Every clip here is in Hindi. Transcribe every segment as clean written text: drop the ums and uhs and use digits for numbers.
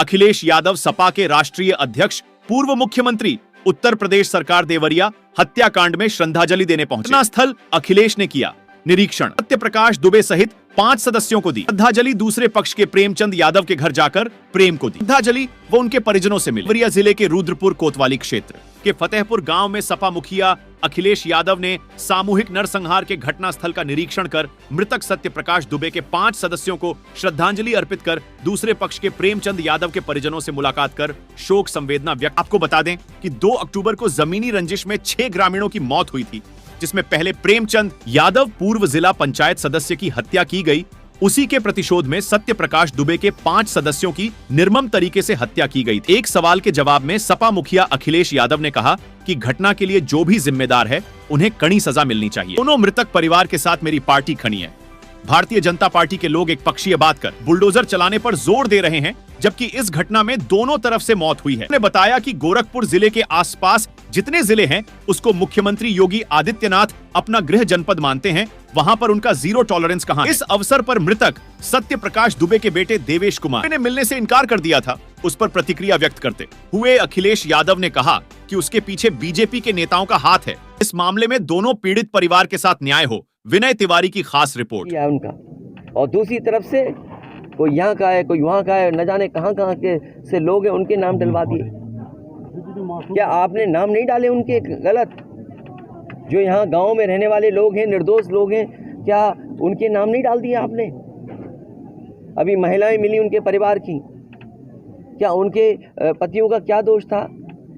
अखिलेश यादव सपा के राष्ट्रीय अध्यक्ष पूर्व मुख्यमंत्री उत्तर प्रदेश सरकार देवरिया हत्याकांड में श्रद्धांजलि देने पहुंचे। घटनास्थल अखिलेश ने किया निरीक्षण। सत्यप्रकाश दुबे सहित 5 सदस्यों को दी श्रद्धांजलि। दूसरे पक्ष के प्रेमचंद यादव के घर जाकर प्रेम को दी श्रद्धांजलि। वो उनके परिजनों से मिले। देवरिया जिले के रुद्रपुर कोतवाली क्षेत्र के फतेहपुर गांव में सपा मुखिया अखिलेश यादव ने सामूहिक नरसंहार के घटनास्थल का निरीक्षण कर मृतक सत्यप्रकाश दुबे के 5 सदस्यों को श्रद्धांजलि अर्पित कर दूसरे पक्ष के प्रेमचंद यादव के परिजनों से मुलाकात कर शोक संवेदना व्यक्त। आपको बता दें कि 2 अक्टूबर को जमीनी रंजिश में 6 ग्रामीणों की मौत हुई थी, जिसमें पहले प्रेमचंद यादव पूर्व जिला पंचायत सदस्य की हत्या की गई। उसी के प्रतिशोध में सत्यप्रकाश दुबे के 5 सदस्यों की निर्मम तरीके से हत्या की गई थी। एक सवाल के जवाब में सपा मुखिया अखिलेश यादव ने कहा कि घटना के लिए जो भी जिम्मेदार है उन्हें कड़ी सजा मिलनी चाहिए। दोनों मृतक परिवार के साथ मेरी पार्टी खड़ी है। भारतीय जनता पार्टी के लोग एक पक्षीय बात कर बुलडोजर चलाने पर जोर दे रहे हैं, जबकि इस घटना में दोनों तरफ से मौत हुई है। उन्होंने बताया कि गोरखपुर जिले के आसपास जितने जिले हैं उसको मुख्यमंत्री योगी आदित्यनाथ अपना गृह जनपद मानते हैं, वहां पर उनका जीरो टॉलरेंस कहां है। इस अवसर पर मृतक सत्यप्रकाश दुबे के बेटे देवेश कुमार ने मिलने से इनकार कर दिया था। उस पर प्रतिक्रिया व्यक्त करते हुए अखिलेश यादव ने कहा कि उसके पीछे बीजेपी के नेताओं का हाथ है। इस मामले में दोनों पीड़ित परिवार के साथ न्याय हो। विनय तिवारी की खास रिपोर्ट। उनका और दूसरी तरफ से कोई यहाँ का है, कोई वहाँ का है, न जाने कहाँ के से लोग हैं, उनके नाम डलवा दिए। क्या आपने नाम नहीं डाले उनके गलत? जो यहाँ गांव में रहने वाले लोग हैं, निर्दोष लोग हैं, क्या उनके नाम नहीं डाल दिए आपने? अभी महिलाएं मिली उनके परिवार की, क्या उनके पतियों का क्या दोष था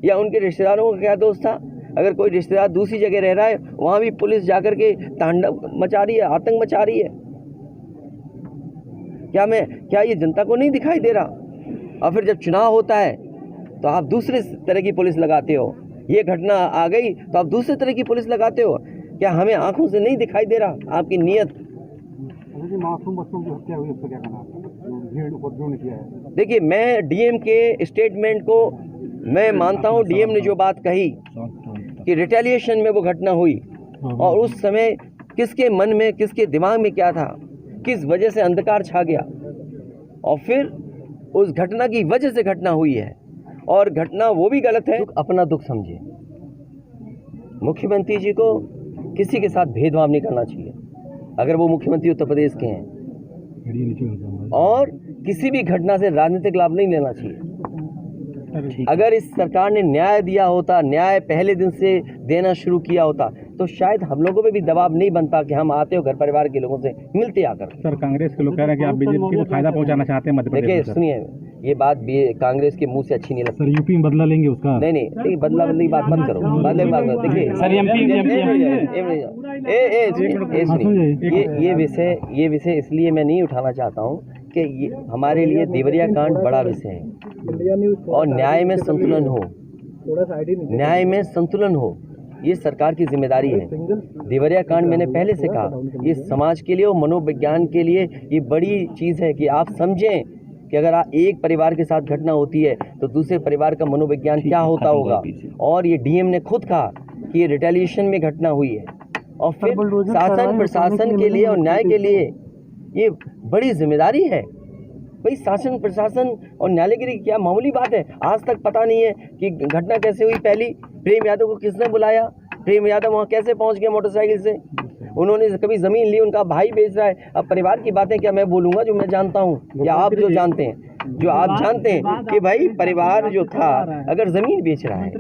या उनके रिश्तेदारों का क्या दोष था? अगर कोई रिश्तेदार दूसरी जगह रह रहा है, वहाँ भी पुलिस जाकर के तांडव मचा रही है, आतंक मचा रही है। क्या ये जनता को नहीं दिखाई दे रहा? और फिर जब चुनाव होता है तो आप दूसरे तरह की पुलिस लगाते हो। ये घटना आ गई तो आप दूसरे तरह की पुलिस लगाते हो। क्या हमें आंखों से नहीं दिखाई दे रहा आपकी नीयत? मासूम बच्चों की हत्या हुई, उसका क्या कहना? देखिए, मैं डीएम के स्टेटमेंट को मैं मानता हूँ। डीएम ने जो बात कही कि रिटेलिएशन में वो घटना हुई, और उस समय किसके मन में, किसके दिमाग में क्या था, किस वजह से अंधकार छा गया, और फिर उस घटना की वजह से घटना हुई है। और घटना वो भी गलत है। अपना दुख समझे। मुख्यमंत्री जी को किसी के साथ भेदभाव नहीं करना चाहिए अगर वो मुख्यमंत्री उत्तर प्रदेश के हैं, और किसी भी घटना से राजनीतिक लाभ नहीं लेना चाहिए। अगर इस सरकार ने न्याय दिया होता, न्याय पहले दिन से देना शुरू किया होता, तो शायद हम लोगों पे भी दबाव नहीं बनता कि हम आते हो घर परिवार के लोगों से मिलते आकर। सर, कांग्रेस के लोग कह रहे हैं कि आप बीजेपी को फायदा पहुंचाना चाहते हैं मध्य प्रदेश। देखिए, सुनिए, ये बात कांग्रेस के मुंह से अच्छी नहीं लगती। सर, यूपी में बदला लेंगे उसका? नहीं, बदला बदली बात मत करो। बदले बात करो। देखिए सर, ये विषय इसलिए मैं नहीं उठाना चाहता हूँ कि ये हमारे लिए देवरिया कांड बड़ा विषय है, और न्याय में संतुलन हो, न्याय में संतुलन हो, ये सरकार की जिम्मेदारी है। देवरिया कांड मैंने पहले से कहा, ये समाज के लिए और मनोविज्ञान के लिए ये बड़ी चीज़ है कि आप समझें कि अगर एक परिवार के साथ घटना होती है तो दूसरे परिवार का मनोविज्ञान क्या होता होगा। और ये डीएम ने खुद कहा कि ये रिटेलिएशन में घटना हुई है, और फिर शासन प्रशासन के लिए और न्याय के लिए ये बड़ी जिम्मेदारी है। भाई, शासन प्रशासन और न्यायालय के लिए क्या मामूली बात है? आज तक पता नहीं है कि घटना कैसे हुई। पहली, प्रेम यादव को किसने बुलाया? प्रेम यादव वहाँ कैसे पहुँच गया मोटरसाइकिल से? उन्होंने कभी ज़मीन ली, उनका भाई बेच रहा है। अब परिवार की बातें क्या मैं बोलूँगा जो मैं जानता हूँ या आप जो जानते हैं? जो आप जानते हैं कि भाई परिवार जो था अगर ज़मीन बेच रहा है,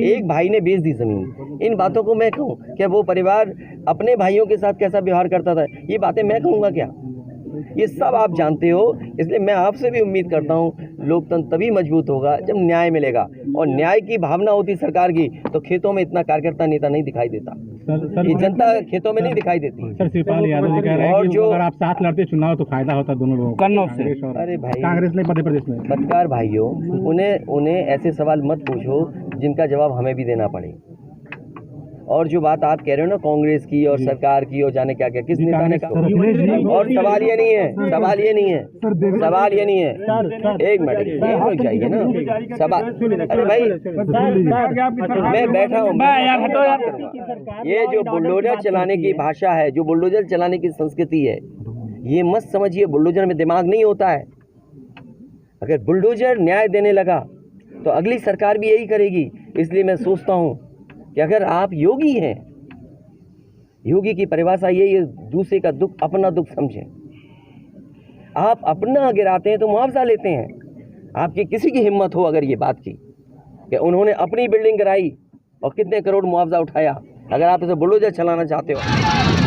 एक भाई ने बेच दी ज़मीन, इन बातों को मैं कहूँ क्या वो परिवार अपने भाइयों के साथ कैसा व्यवहार करता था? ये बातें मैं कहूँगा क्या? ये सब आप जानते हो। इसलिए मैं आपसे भी उम्मीद करता हूँ लोकतंत्र तभी मजबूत होगा जब न्याय मिलेगा, और न्याय की भावना होती सरकार की तो खेतों में इतना कार्यकर्ता नेता नहीं दिखाई देता। ये जनता खेतों में नहीं दिखाई देती। सर, शिवपाल यादव जी कह रहे हैं कि अगर आप साथ लड़ते चुनाव तो फायदा होता दोनों लोगों को। अरे भाई, कांग्रेस ने मध्य प्रदेश में पत्रकार भाइयों, उन्हें ऐसे सवाल मत पूछो जिनका जवाब हमें भी देना पड़े। और जो बात आप कह रहे हो ना कांग्रेस की और सरकार की और जाने क्या क्या, किस नेता ने कहा? और सवाल ये नहीं है, सवाल ये नहीं है, सवाल ये नहीं है। एक मिनट रुक जाइए ना। सवाल, अरे भाई मैं बैठा हूँ। ये जो बुलडोजर चलाने की भाषा है, जो बुलडोजर चलाने की संस्कृति है, ये मत समझिए बुलडोजर में दिमाग नहीं होता है। अगर बुलडोजर न्याय देने लगा तो अगली सरकार भी यही करेगी। इसलिए मैं सोचता हूँ कि अगर आप योगी हैं, योगी की परिभाषा यही है, दूसरे का दुख अपना दुख समझें। आप अपना गिराते हैं तो मुआवजा लेते हैं। आपकी किसी की हिम्मत हो अगर ये बात की कि उन्होंने अपनी बिल्डिंग गिराई और कितने करोड़ मुआवजा उठाया, अगर आप इसे बुलडोजर चलाना चाहते हो